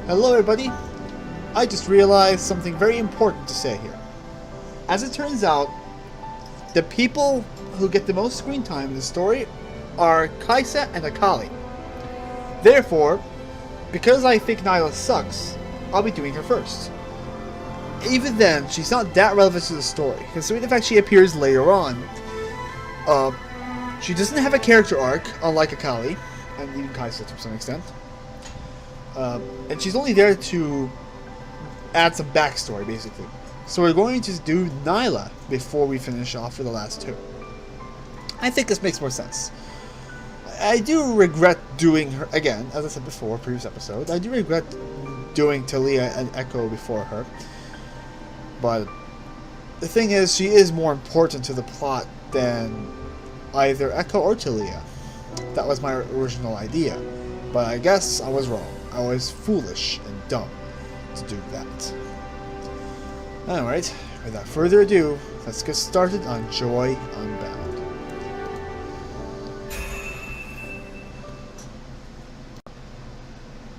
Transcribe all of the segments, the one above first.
Hello everybody! I just realized something very important to say here. As it turns out, the people who get the most screen time in the story are Kaisa and Akali. Therefore, because I think Nilah sucks, I'll be doing her first. Even then, she's not that relevant to the story, considering the fact she appears later on. She doesn't have a character arc, unlike Akali, and even Kaisa to some extent. And she's only there to add some backstory, basically. So we're going to do Nilah before we finish off with the last two. I think this makes more sense. I do regret doing her, again, as I said before, previous episode, I do regret doing Talia and Echo before her. But the thing is, she is more important to the plot than either Echo or Talia. That was my original idea. But I guess I was wrong. I was foolish and dumb to do that. Alright, without further ado, let's get started on Joy Unbound.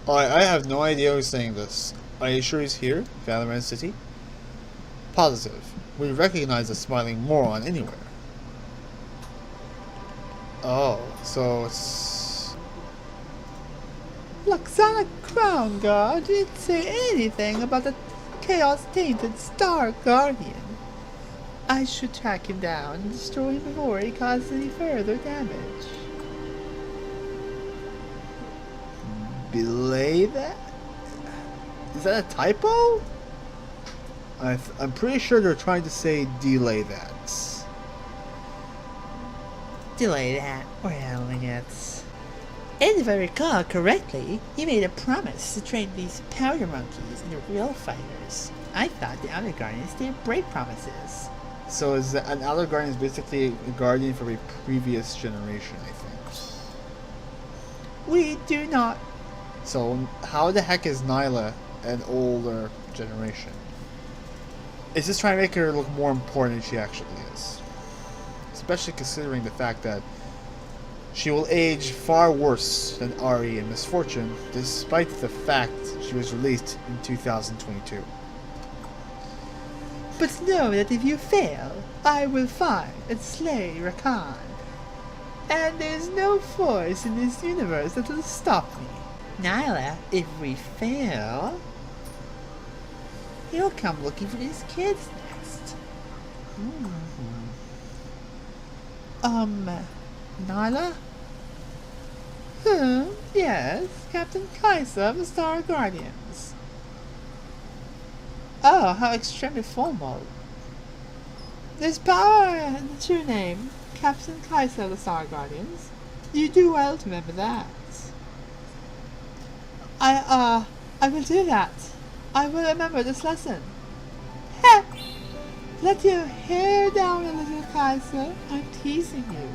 I have no idea who's saying this. Are you sure he's here? Valorant City? Positive. We recognize the smiling moron anywhere. Oh, so it's... Luxana Crown Guard didn't say anything about the chaos-tainted Star Guardian. I should track him down and destroy him before he causes any further damage. Belay that? Is that a typo? I'm pretty sure they're trying to say delay that. Delay that. We're handling it. And if I recall correctly, he made a promise to train these powder monkeys into real fighters. I thought the Outer Guardians didn't break promises. So is an Outer Guardian is basically a guardian from a previous generation, I think. We do not. So how the heck is Nilah an older generation? It's just trying to make her look more important than she actually is. Especially considering the fact that she will age far worse than Ari in Misfortune, despite the fact she was released in 2022. But know that if you fail, I will find and slay Rakan. And there's no force in this universe that will stop me. Nilah, if we fail, he'll come looking for these kids next. Nilah? Yes, Captain Kaisa of the Star Guardians. Oh, how extremely formal. There's power in the true name, Captain Kaisa of the Star Guardians. You do well to remember that. I will do that. I will remember this lesson. Heh! Let your hair down a little, Kaisa. I'm teasing you.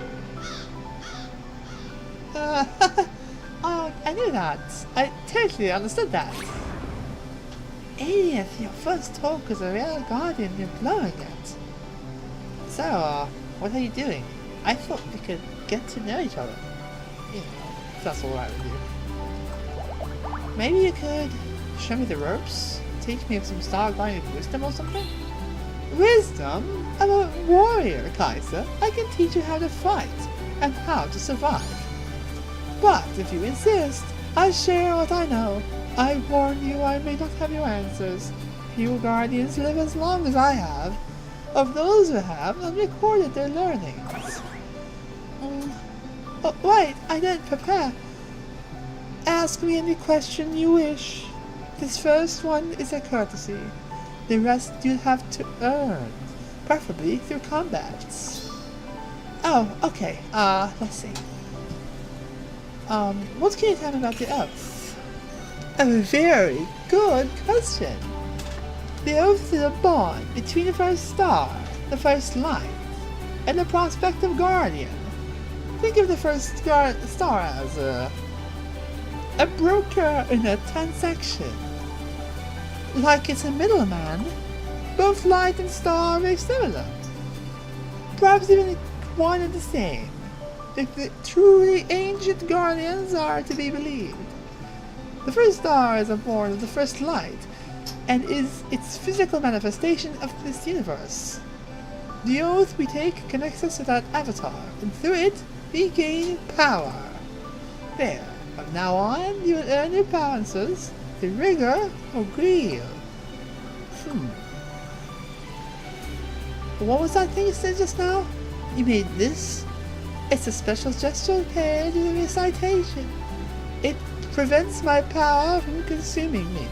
Oh, I knew that. I totally understood that. Alien, your first talk as a real guardian, you're blowing it. So, what are you doing? I thought we could get to know each other. You know, if that's alright with you. Maybe you could show me the ropes? Teach me some Star Guardian wisdom or something? Wisdom? I'm a warrior, Kaisa. I can teach you how to fight and how to survive. But if you insist, I'll share what I know. I warn you, I may not have your answers. Few guardians live as long as I have. Of those who have, I've recorded their learnings. Oh, wait, I didn't prepare. Ask me any question you wish. This first one is a courtesy. The rest you'll have to earn, preferably through combats. Oh, okay, let's see. What can you tell me about the oath? A very good question. The oath is a bond between the first star, the first light, and the prospective guardian. Think of the first star as a broker in a transaction. Like it's a middleman, both light and star are very similar. Perhaps even one and the same, if the truly ancient guardians are to be believed. The first star is born of the first light, and is its physical manifestation of this universe. The oath we take connects us to that avatar, and through it, we gain power. There, from now on, you will earn your power answers through rigor or greed. What was that thing you said just now? You made this? It's a special gesture paired with a recitation. It prevents my power from consuming me,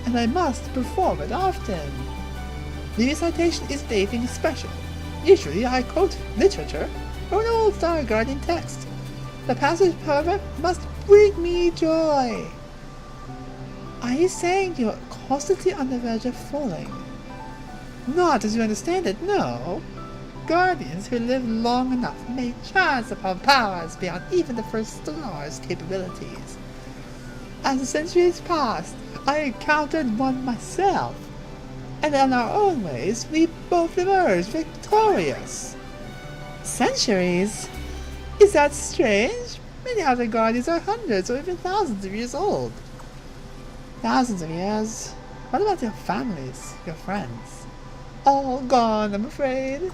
and I must perform it often. The recitation isn't anything special. Usually I quote literature or an old Star Guardian text. The passage, however, must bring me joy. Are you saying you're constantly on the verge of falling? Not as you understand it, no. Guardians who live long enough may chance upon powers beyond even the first star's capabilities. As the centuries passed, I encountered one myself, and in our own ways, we both emerged victorious. Centuries? Is that strange? Many other guardians are hundreds or even thousands of years old. Thousands of years? What about your families, your friends? All gone, I'm afraid.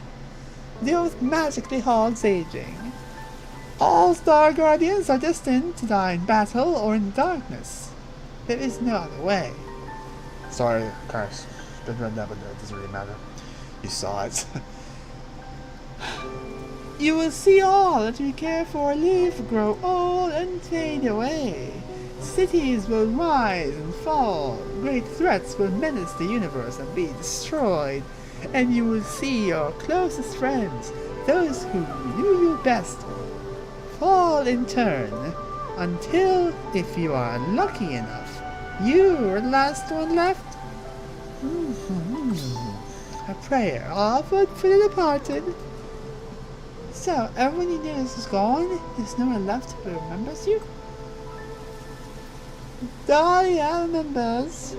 The oath magically halts aging. All Star Guardians are destined to die in battle or in darkness. There is no other way. Sorry, Cars. Didn't read that, but it doesn't really matter. You saw it. You will see all that we care for live, grow old, and fade away. Cities will rise and fall. Great threats will menace the universe and be destroyed. And you will see your closest friends, those who knew you best, fall in turn, until, if you are lucky enough, you are the last one left. A prayer offered for the departed. So, everyone you knew is gone? There's no one left who remembers you? Dahlia remembers.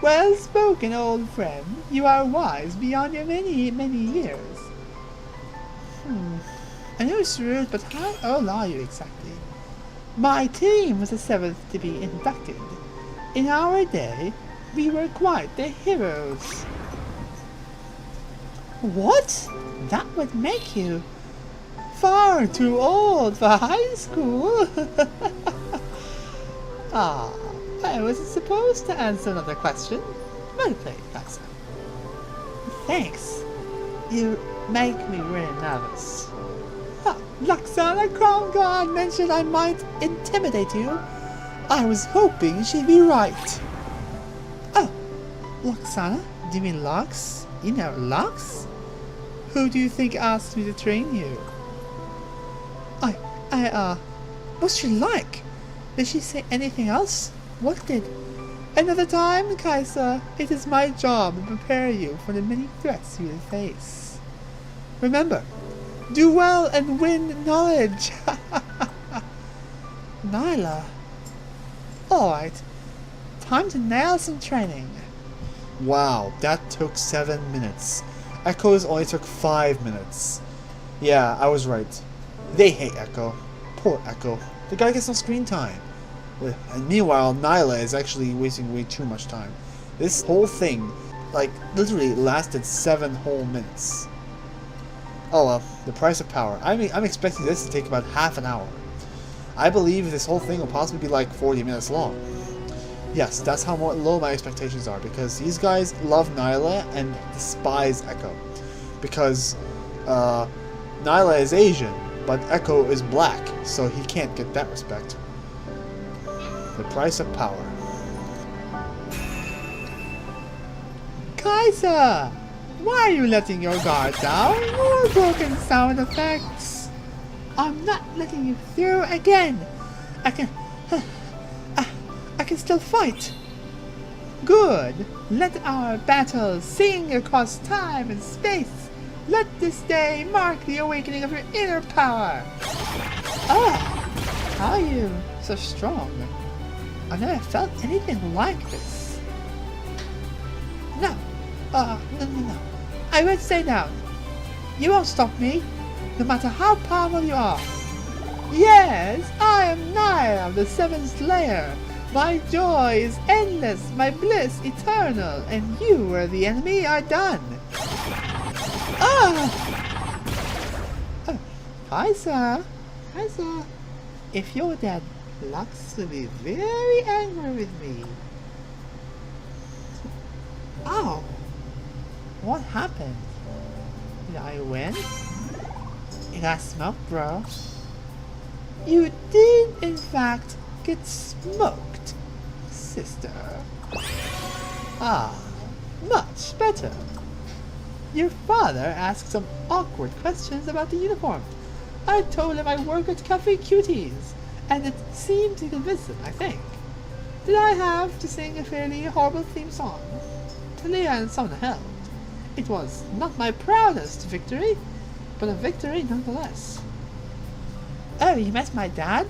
Well spoken, old friend. You are wise beyond your many, many years. I know it's rude, but how old are you exactly? My team was the 7th to be inducted. In our day, we were quite the heroes. What? That would make you far too old for high school. I wasn't supposed to answer another question. Well played, Kaiser. Thanks. You make me really nervous. Luxana Crown Guard mentioned I might intimidate you. I was hoping she'd be right. Oh, Luxana? Do you mean Lux? You know Lux? Who do you think asked me to train you? What's she like? Did she say anything else? What did? Another time, Kaiser, it is my job to prepare you for the many threats you will face. Remember, do well and win knowledge. Nilah. Alright, time to nail some training. Wow, that took 7 minutes. Echoes only took 5 minutes. Yeah, I was right. They hate Echo. Poor Echo. The guy gets no screen time. And meanwhile, Nilah is actually wasting way too much time. This whole thing, like, literally lasted 7 whole minutes. Oh well, the price of power. I'm expecting this to take about half an hour. I believe this whole thing will possibly be like 40 minutes long. Yes, that's how low my expectations are, because these guys love Nilah and despise Echo. Because Nilah is Asian, but Echo is black, so he can't get that respect. The price of power. Kaiser! Why are you letting your guard down? More broken sound effects. I'm not letting you through again. I can still fight. Good. Let our battles sing across time and space. Let this day mark the awakening of your inner power. How are you so strong? I've never felt anything like this. No. No. I won't stay down. You won't stop me, no matter how powerful you are. Yes, I am have the seventh layer. My joy is endless, my bliss eternal, and you and the enemy are done. Ah! Hi, sir. Hi, sir. If your dad looks to be very angry with me. Oh! What happened? Did I win? You got smoked, bro. You did, in fact, get smoked, sister. Ah, much better. Your father asked some awkward questions about the uniform. I told him I work at Cafe Cuties, and it seemed to convince him, I think. Did I have to sing a fairly horrible theme song? Talia and Sona held. It was not my proudest victory, but a victory nonetheless. Oh, you met my dad?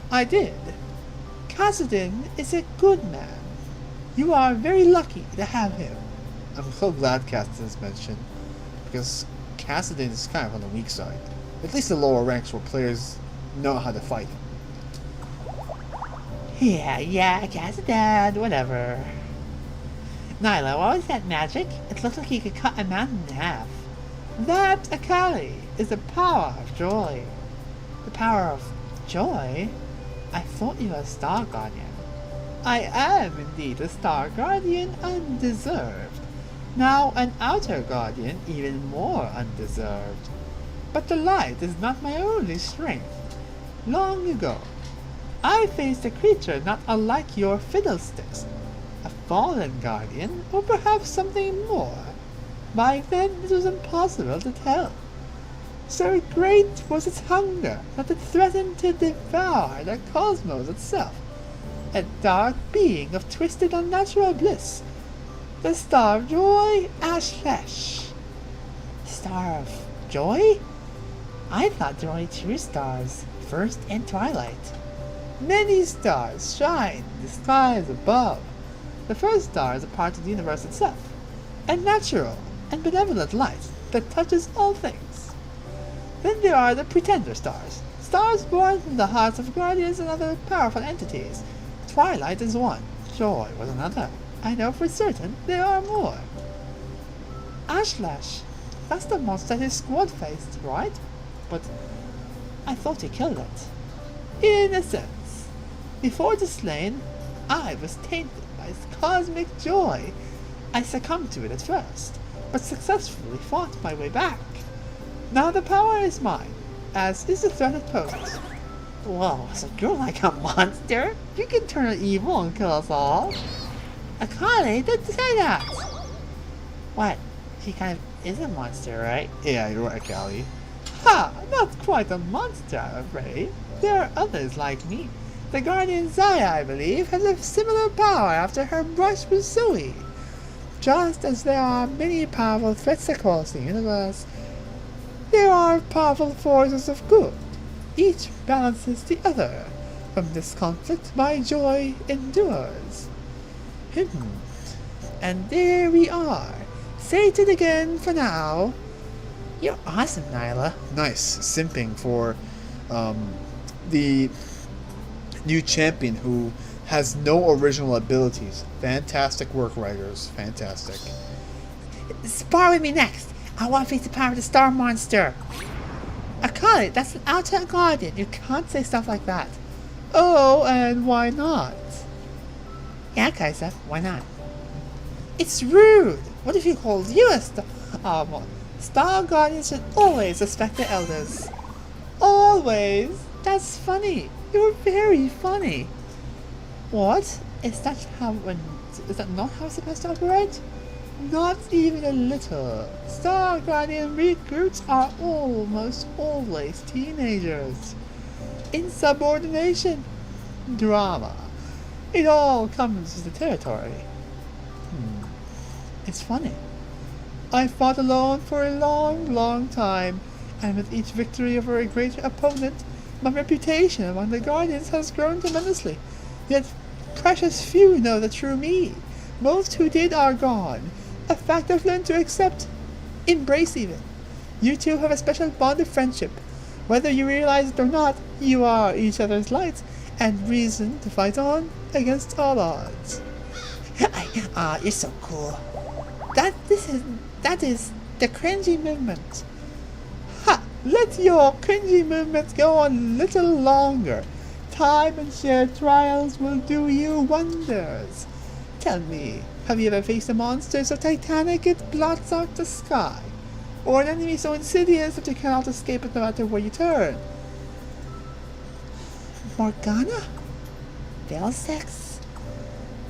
I did. Kassadin is a good man. You are very lucky to have him. I'm so glad Kassadin is mentioned, because Kassadin is kind of on the weak side. At least the lower ranks where players know how to fight. Yeah, Kassadin, whatever. Nilah, what was that magic? It looked like you could cut a mountain in half. That, Akali, is the power of joy. The power of joy? I thought you were a Star Guardian. I am indeed a Star Guardian, undeserved. Now an Outer Guardian, even more undeserved. But the light is not my only strength. Long ago, I faced a creature not unlike your fiddlesticks. A fallen guardian, or perhaps something more. Back then it was impossible to tell. So great was its hunger that it threatened to devour the cosmos itself. A dark being of twisted unnatural bliss. The Star of Joy, Ashlesh. Star of Joy? I thought there were only two stars, First and Twilight. Many stars shine in the skies above. The first star is a part of the universe itself, a natural and benevolent light that touches all things. Then there are the pretender stars, stars born from the hearts of guardians and other powerful entities. Twilight is one, Joy was another. I know for certain there are more. Ashlash, that's the monster that is squad-faced, right? But I thought you killed it. In a sense. Before it is slain, I was tainted by its cosmic joy. I succumbed to it at first, but successfully fought my way back. Now the power is mine, as is the threat it poses. Whoa, so you're like a monster? You can turn evil and kill us all. Akali didn't say that! What? She kind of is a monster, right? Yeah, you're right, Akali. Ha! Not quite a monster, I'm afraid. There are others like me. The Guardian Zaya, I believe, has a similar power after her brush with Zoe. Just as there are many powerful threats across the universe, there are powerful forces of good. Each balances the other. From this conflict, my joy endures. And there we are. Say it again for now. You're awesome, Nilah. Nice. Simping for the new champion who has no original abilities. Fantastic work, writers. Fantastic. Spar with me next. I want to face the power of the star monster. Akali, that's an outer guardian. You can't say stuff like that. Oh, and why not? Yeah, Kaiser, why not? It's rude. What if he calls you a star? Star guardians should always respect their elders. Always? That's funny. You're very funny. What? Is that not how it's supposed to operate? Not even a little. Star Guardian recruits are almost always teenagers. Insubordination. Drama. It all comes with the territory. It's funny. I fought alone for a long time, and with each victory over a greater opponent, my reputation among the Guardians has grown tremendously. Yet precious few know the true me. Most who did are gone. A fact I've learned to accept. Embrace even. You two have a special bond of friendship. Whether you realize it or not, you are each other's light and reason to fight on against all odds. You're so cool. That is the cringy movement. Ha! Let your cringy movements go on a little longer. Time and shared trials will do you wonders. Tell me, have you ever faced a monster so titanic it blots out the sky? Or an enemy so insidious that you cannot escape it no matter where you turn? Morgana? Velsex?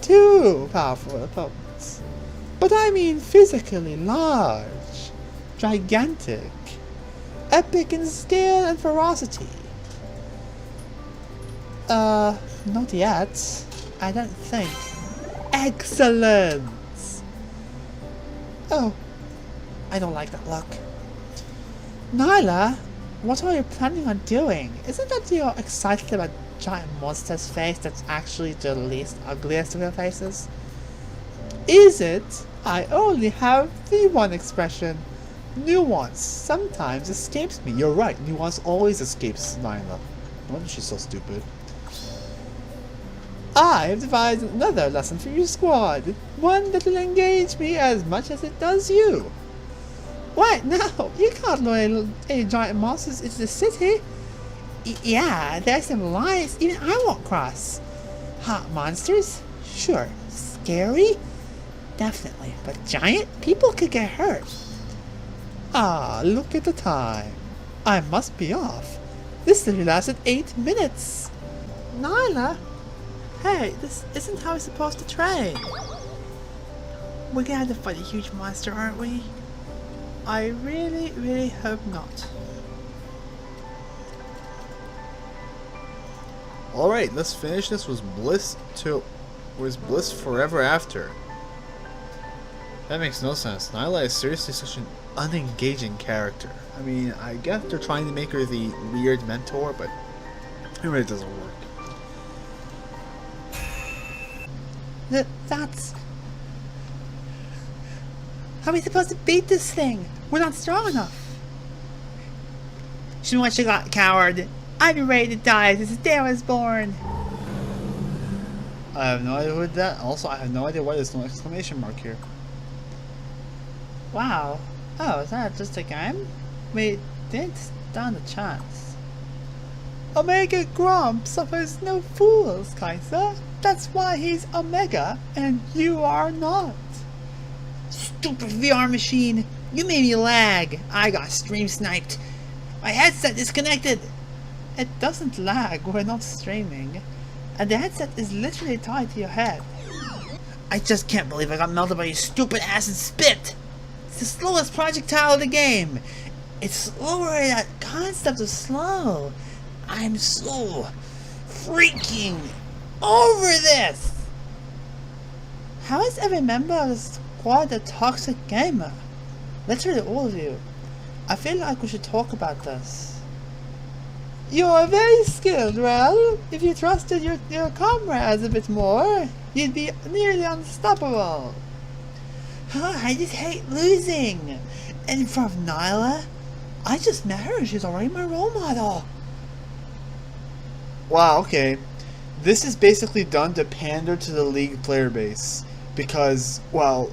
Two powerful opponents. But I mean physically large, gigantic, epic in scale and ferocity. Not yet. I don't think. Excellent! Oh, I don't like that look. Nilah, what are you planning on doing? Isn't that you're excited about giant monster's face that's actually the least ugliest of your faces? Is it? I only have the one expression. Nuance sometimes escapes me. You're right, nuance always escapes Nilah. No wonder she's so stupid. I have devised another lesson for your squad. One that will engage me as much as it does you. What? No, you can't lure any giant monsters into the city. Yeah, there's some lines even I won't cross. Hot monsters? Sure. Scary? Definitely. But giant? People could get hurt. Ah, look at the time. I must be off. This literally lasted 8 minutes. Nilah? Hey, this isn't how we're supposed to train. We're gonna have to fight a huge monster, aren't we? I really, really hope not. Alright, let's finish this with Bliss Forever After. That makes no sense. Nilah is seriously such an unengaging character. I mean, I guess they're trying to make her the weird mentor, but it really doesn't work. That's... How are we supposed to beat this thing? We're not strong enough. Should what you got, coward. I'd be ready to die since the day I was born. I have no idea who did that. Also, I have no idea why there's no exclamation mark here. Wow. Oh, is that just a game? We didn't stand a chance. Omega Grom suffers no fools, Kaiser. That's why he's Omega, and you are not. Stupid VR machine! You made me lag! I got stream sniped! My headset disconnected! It doesn't lag, we're not streaming. And the headset is literally tied to your head. I just can't believe I got melted by your stupid acid spit! It's the slowest projectile in the game! It's slower than that concept of slow! I'm so freaking over this! How is every member of the squad a toxic gamer? Literally all of you. I feel like we should talk about this. You're very skilled, Rell. If you trusted your comrades a bit more, you'd be nearly unstoppable. I just hate losing. And in front of Nilah, I just met her. She's already my role model. Wow, okay. This is basically done to pander to the League player base. Because, well,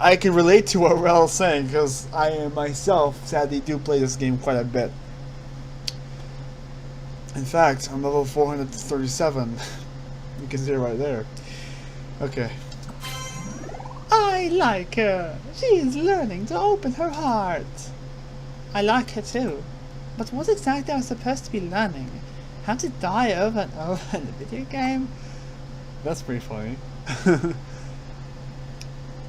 I can relate to what Rell's saying, because I myself sadly do play this game quite a bit. In fact, I'm level 437. You can see it right there. Okay. I like her. She is learning to open her heart. I like her too. But what exactly am I supposed to be learning? How to die over and over in a video game? That's pretty funny.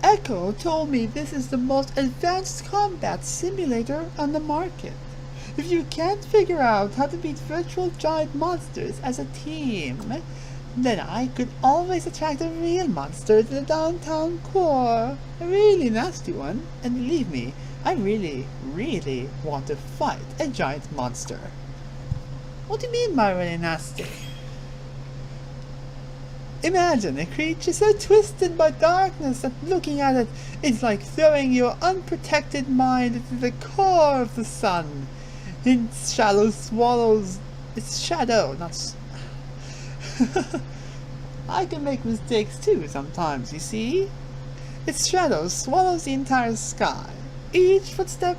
Echo told me this is the most advanced combat simulator on the market. If you can't figure out how to beat virtual giant monsters as a team, then I could always attract a real monster to the downtown core. A really nasty one. And believe me, I really, really want to fight a giant monster. What do you mean by really nasty? Imagine a creature so twisted by darkness that looking at it is like throwing your unprotected mind into the core of the sun. Its shadow swallows... Its shadow, not... I can make mistakes too sometimes, you see? Its shadow swallows the entire sky. Each footstep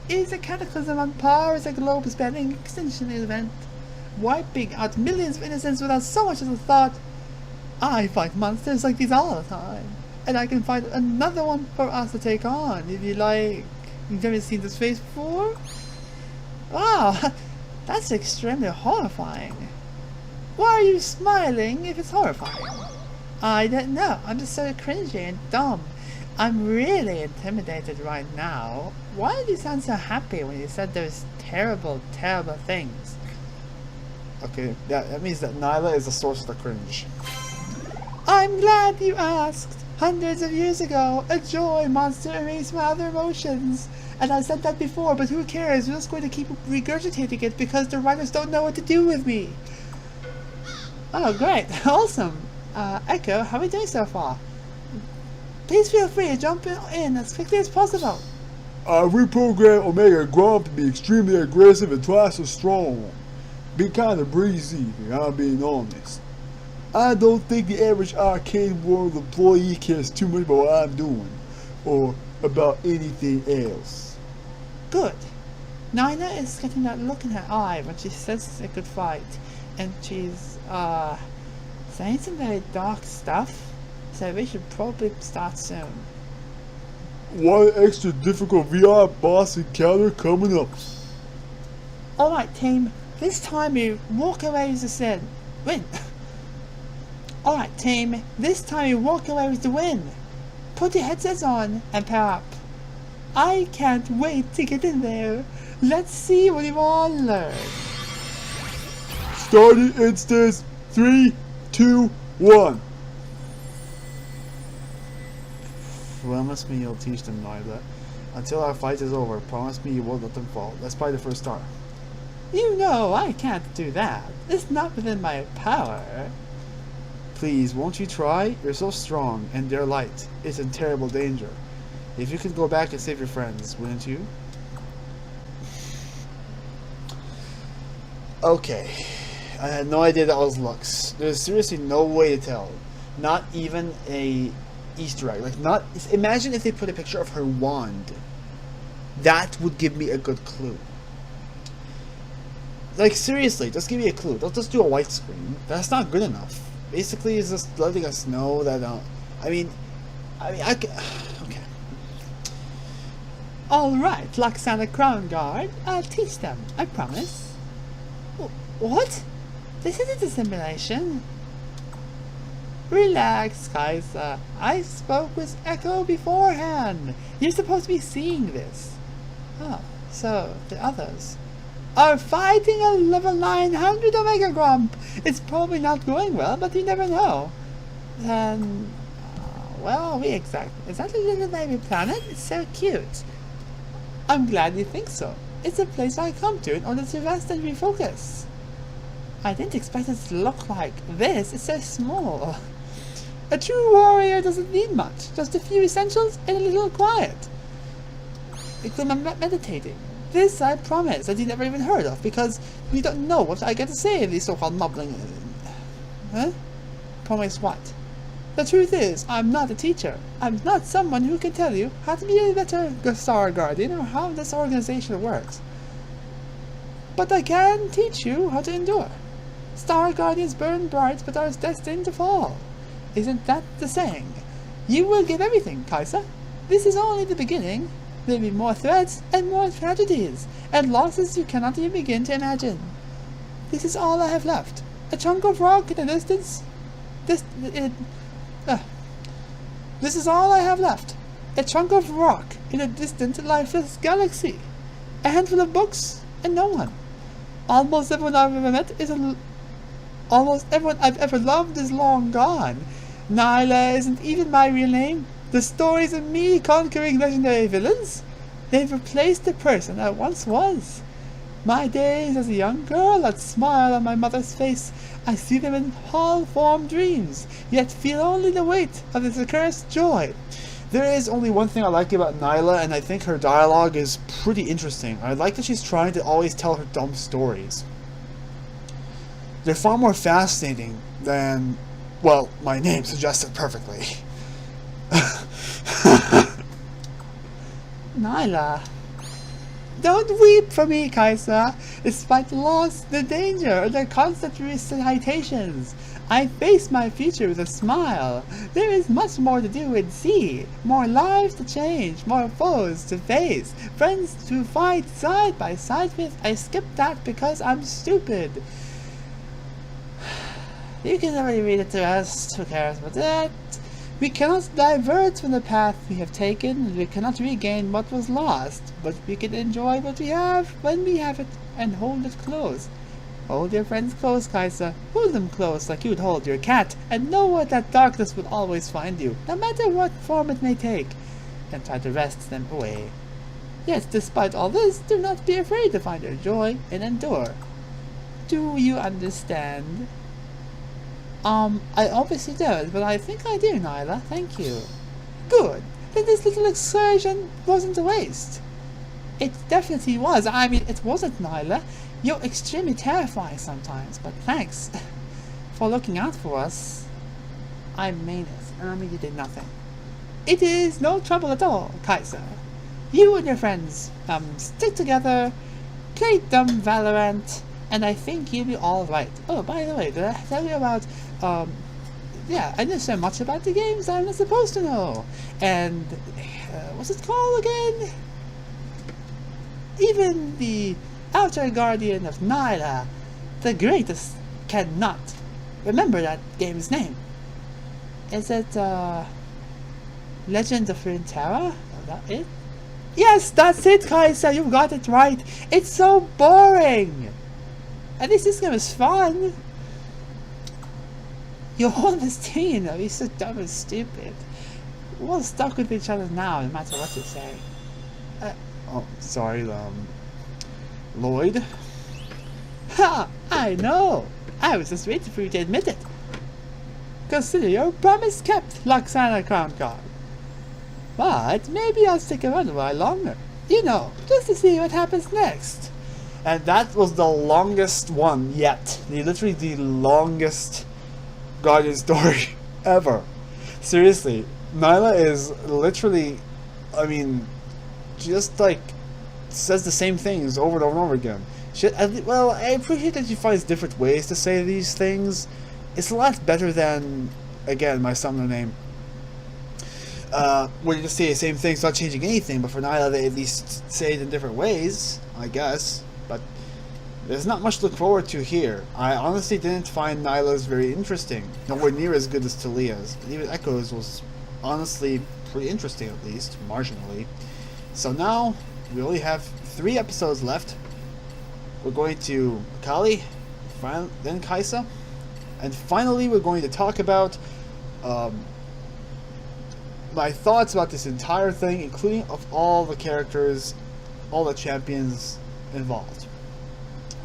is a cataclysm on par with a globe-spanning extinction event, wiping out millions of innocents without so much as a thought. I fight monsters like these all the time, and I can find another one for us to take on, if you like. You've never seen this face before? Wow, that's extremely horrifying. Why are you smiling if it's horrifying? I don't know, I'm just so cringy and dumb. I'm really intimidated right now. Why did you sound so happy when you said those terrible, terrible things? Okay, yeah, that means that Nilah is the source of the cringe. I'm glad you asked. Hundreds of years ago, a joy monster erased my other emotions. And I said that before, but who cares? We're just going to keep regurgitating it because the writers don't know what to do with me. Oh, great. Awesome. Echo, how are we doing so far? Please feel free to jump in as quickly as possible. I reprogrammed Omega Grump to be extremely aggressive and twice as strong. Be kinda breezy, if I'm being honest. I don't think the average arcade world employee cares too much about what I'm doing, or about anything else. Good. Nilah is getting that look in her eye when she says a good fight, and she's, saying some very dark stuff, so we should probably start soon. One extra difficult VR boss encounter coming up. Alright team, this time you walk away with the win. Alright team, this time you walk away with the win. Put your headsets on and power up. I can't wait to get in there. Let's see what you've all learned. Starting instance 3, 2, 1. Promise me you'll teach them, Nilah. Until our fight is over, promise me you won't let them fall. Let's buy the first star. You know I can't do that. It's not within my power. Please, won't you try? You're so strong, and they're light. It's in terrible danger. If you could go back and save your friends, wouldn't you? Okay. I had no idea that was Lux. There's seriously no way to tell. Not even a Easter egg. Like, not... Imagine if they put a picture of her wand. That would give me a good clue. Like, seriously, just give me a clue. Don't just do a white screen. That's not good enough. Basically, it's just letting us know that, I can... Okay. Alright, Lux and the Crown Guard. I'll teach them, I promise. What? This isn't a simulation. Relax, Kaiser. I spoke with Echo beforehand. You're supposed to be seeing this. Oh, so the others are fighting a level 900 Omega Grump. It's probably not going well, but you never know. Then, well, is that a little baby planet? It's so cute. I'm glad you think so. It's a place I come to in order to rest and refocus. I didn't expect it to look like this. It's so small. A true warrior doesn't need much. Just a few essentials and a little quiet. It's meditating. This I promise that you never even heard of, because you don't know what I get to say in these so-called mumbling... Huh? Promise what? The truth is, I'm not a teacher. I'm not someone who can tell you how to be a better Star Guardian or how this organization works. But I can teach you how to endure. Star Guardians burn bright but are destined to fall. Isn't that the saying? You will give everything, Kaiser. This is only the beginning. There will be more threats and more tragedies, and losses you cannot even begin to imagine. This is all I have left. A chunk of rock in the distance. This is all I have left. A chunk of rock in a distant, lifeless galaxy. A handful of books, and no one. Almost everyone I've ever met almost everyone I've ever loved is long gone. Nilah isn't even my real name. The stories of me conquering legendary villains? They've replaced the person I once was. My days as a young girl, that smile on my mother's face, I see them in hall-formed dreams, yet feel only the weight of this accursed joy. There is only one thing I like about Nilah, and I think her dialogue is pretty interesting. I like that she's trying to always tell her dumb stories. They're far more fascinating than, well, my name suggested perfectly. Nilah. Don't weep for me, Kaiser. Despite the loss, the danger, or the constant recitations, I face my future with a smile. There is much more to do and see, more lives to change, more foes to face, friends to fight side by side with. I skipped that because I'm stupid. You can already read it the rest, who cares about that? We cannot divert from the path we have taken, we cannot regain what was lost, but we can enjoy what we have when we have it, and hold it close. Hold your friends close, Kaiser. Hold them close like you'd hold your cat, and know that darkness will always find you, no matter what form it may take, and try to wrest them away. Yet, despite all this, do not be afraid to find your joy and endure. Do you understand? I obviously don't, but I think I do, Nilah. Thank you. Good. Then this little excursion wasn't a waste. It definitely was. I mean, it wasn't, Nilah. You're extremely terrifying sometimes, but thanks for looking out for us. I mean it, and I mean you did nothing. It is no trouble at all, Kaiser. You and your friends, stick together, play dumb Valorant, and I think you'll be alright. Oh, by the way, did I tell you about, yeah, I didn't say much about the games I'm not supposed to know. And, what's it called again? Even the Outer Guardian of Nilah, the greatest, cannot remember that game's name. Is it, Legend of Runeterra? Is that it? Yes, that's it, Kaiser, you got it right. It's so boring. At least this game is fun. You're all this teen, though. You're so dumb and stupid. We're all stuck with each other now, no matter what you say. Oh, sorry, Lloyd? Ha! I know! I was just waiting for you to admit it. Consider your promise kept, Loxana Crown Guard. But maybe I'll stick around a while longer. You know, just to see what happens next. And that was the longest one yet. Literally the longest Guardian story ever. Seriously, Nilah is literally, I mean, just like says the same things over and over and over again. Well, I appreciate that she finds different ways to say these things. It's a lot better than, again, my summoner name. Where you just say the same things, not changing anything, but for Nilah they at least say it in different ways, I guess. But there's not much to look forward to here. I honestly didn't find Nilah's very interesting. Nowhere near as good as Talia's. And even Echo's was honestly pretty interesting, at least, marginally. So now, we only have 3 episodes left. We're going to Kali, then Kaisa, and finally we're going to talk about my thoughts about this entire thing, including of all the characters, all the champions involved.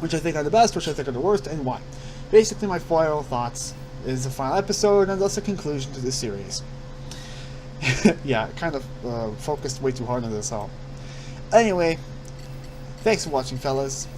Which I think are the best, which I think are the worst, and why. Basically, my final thoughts is the final episode, and thus a conclusion to this series. Yeah, kind of focused way too hard on this all. Anyway, thanks for watching, fellas.